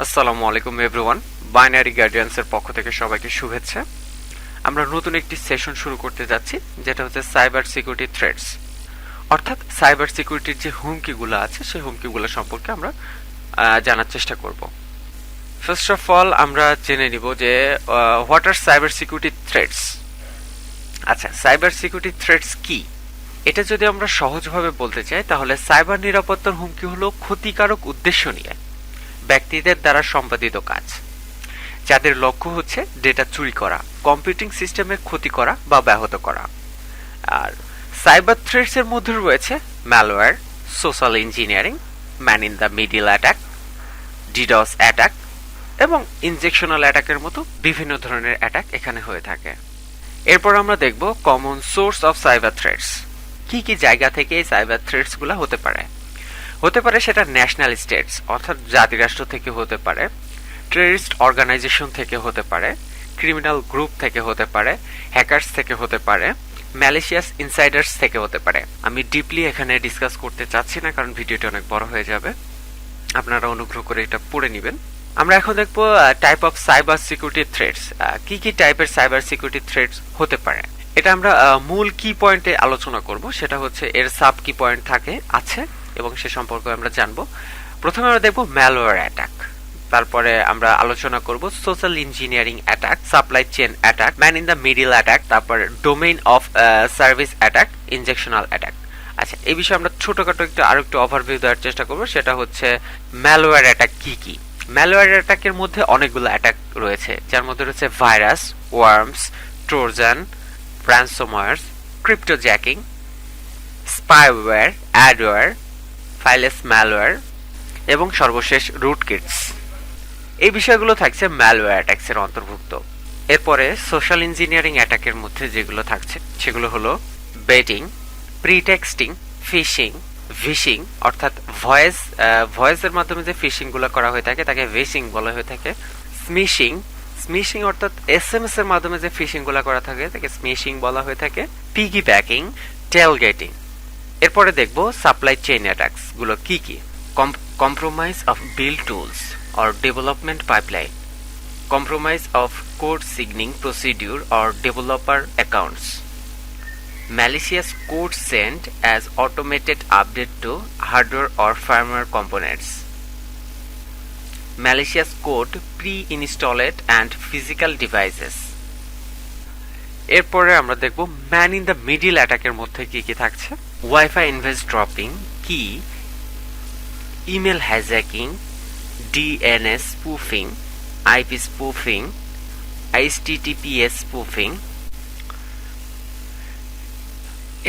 আসসালামু আলাইকুম everyone. Binary গার্ডিয়ান্সের পক্ষ থেকে সবাইকে শুভেচ্ছা। আমরা নতুন একটি সেশন শুরু করতে যাচ্ছি, যেটা হচ্ছে সাইবার সিকিউরিটি থ্রেটস, অর্থাৎ সাইবার সিকিউরিটির যে হুমকিগুলো আছে সেই হুমকিগুলো সম্পর্কে আমরা জানার চেষ্টা করব। ফার্স্ট অফ অল আমরা জেনে নিব যে what are cyber security threats. আচ্ছা, সাইবার সিকিউরিটি থ্রেটস কি? এটা যদি আমরা সহজভাবে বলতে চাই তাহলে সাইবার নিরাপত্তার হুমকি হলো ক্ষতিকারক উদ্দেশ্য নিয়ে ব্যক্তিদের দ্বারা সম্পাদিত কাজ, যাদের লক্ষ্য হচ্ছে ডেটা চুরি করা, কম্পিউটিং সিস্টেমের ক্ষতি করা বা ব্যাহত করা। আর সাইবার থ্রেটস এর মধ্যে রয়েছে malware, social engineering, man in the middle attack, deeds attack এবং ইনজেকশনাল অ্যাটাকের মতো বিভিন্ন ধরনের অ্যাটাক এখানে হয়ে থাকে। এরপর আমরা দেখব common source of cyber threats. কি কি জায়গা থেকে এই সাইবার থ্রেটস গুলো হতে পারে? সেটা ন্যাশনাল স্টেটস অর্থাৎ জাতিরাষ্ট্র থেকে হতে পারে, টেররিস্ট অর্গানাইজেশন থেকে হতে পারে, ক্রিমিনাল গ্রুপ থেকে হতে পারে, হ্যাকার্স থেকে হতে পারে, ম্যালিশিয়াস ইনসাইডার্স থেকে হতে পারে। আমি ডিপলি এখানে ডিসকাস করতে চাচ্ছি না, কারণ ভিডিওটা অনেক বড় হয়ে যাবে। আপনারা অনুগ্রহ করে এটা পড়ে নেবেন। আমরা এখন দেখব type of cyber security threats. কি কি টাইপের সাইবার সিকিউরিটি থ্রেটস হতে পারে এটা আমরা মূল কি পয়েন্টে আলোচনা করব। সেটা হচ্ছে এর সাব কি পয়েন্ট আছে এবং সে সম্পর্কে আমরা জানবো। প্রথমে আমরা দেখব ম্যালওয়্যার অ্যাটাক, তারপরে আমরা আলোচনা করব social engineering attack, supply chain attack, man in the middle attack, তারপর domain of service attack, injectional attack. আচ্ছা, এই বিষয়ে আমরা ছোটখাটো আরো একটু ওভারভিউ দেওয়ার চেষ্টা করব। সেটা হচ্ছে ম্যালওয়্যার অ্যাটাক কি কি। ম্যালওয়্যার অ্যাটাকের মধ্যে অনেকগুলো অ্যাটাক রয়েছে, যার মধ্যে রয়েছে virus, worms, trojan, ransomware, cryptojacking, spyware, adware, fileless malware এবং সর্বশেষ রুটকিটস। এই বিষয়গুলো থাকছে ম্যালওয়্যার অ্যাটাকস এর অন্তর্ভুক্ত। এরপরে সোশ্যাল ইঞ্জিনিয়ারিং অ্যাটাকের মধ্যে যেগুলো থাকছে সেগুলো হলো বেটিং, প্রিটেক্সটিং, ফিশিং, ভিশিং অর্থাৎ ভয়েসের মাধ্যমে যে ফিশিং গুলো করা হয়ে থাকে তাকে ভিশিং বলা হয়ে থাকে, স্মিশিং, স্মিশিং অর্থাৎ এসএমএস এর মাধ্যমে যে ফিশিং গুলো করা থাকে তাকে স্মিশিং বলা হয়ে থাকে, পিগি ব্যাকিং, টেলগেটিং। এরপরে দেখব সাপ্লাই চেইন অ্যাটাকস গুলো কি কি। Compromise of build tools or development pipeline, compromise of code signing procedure or developer accounts, malicious code sent as automated update to hardware or firmware components, malicious code pre-installed and physical devices। এরপরে আমরা দেখব man in the middle অ্যাটাকের মধ্যে কি কি থাকছে। WiFi invoice dropping, কি email hijacking, DNS spoofing, IP spoofing, HTTPS spoofing.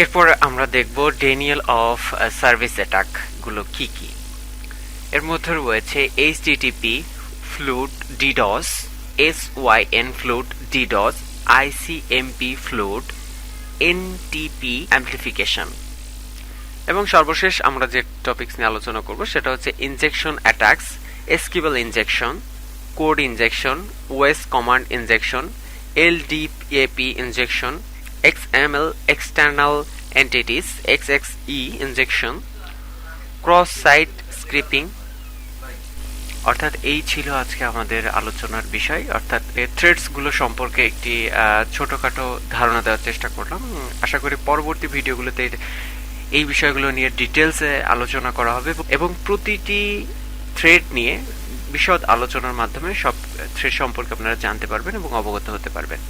এরপর আমরা দেখব ডেনিয়াল অফ সার্ভিস অ্যাটাক গুলো কি কি। এর মধ্যে রয়েছে HTTP flood DDoS, SYN flood DDoS, ICMP flood, NTP amplification. এবং সর্বশেষ আমরা যে টপিকস নিয়ে আলোচনা করব সেটা হচ্ছে injection attacks, SQL injection, code injection, OS command injection, LDAP injection, XML external entities, XXE injection, cross site scripting। অর্থাৎ এই ছিল আজকে আমাদের আলোচনার বিষয়, অর্থাৎ থ্রেডস গুলো সম্পর্কে একটি ছোটখাটো ধারণা দেওয়ার চেষ্টা করলাম। আশা করি পরবর্তী ভিডিওগুলোতে এই বিষয়গুলো নিয়ে ডিটেলসে আলোচনা করা হবে এবং প্রতিটি থ্রেড নিয়ে বিশদ আলোচনার মাধ্যমে সব থ্রেড সম্পর্কে আপনারা জানতে পারবেন এবং অবগত হতে পারবেন।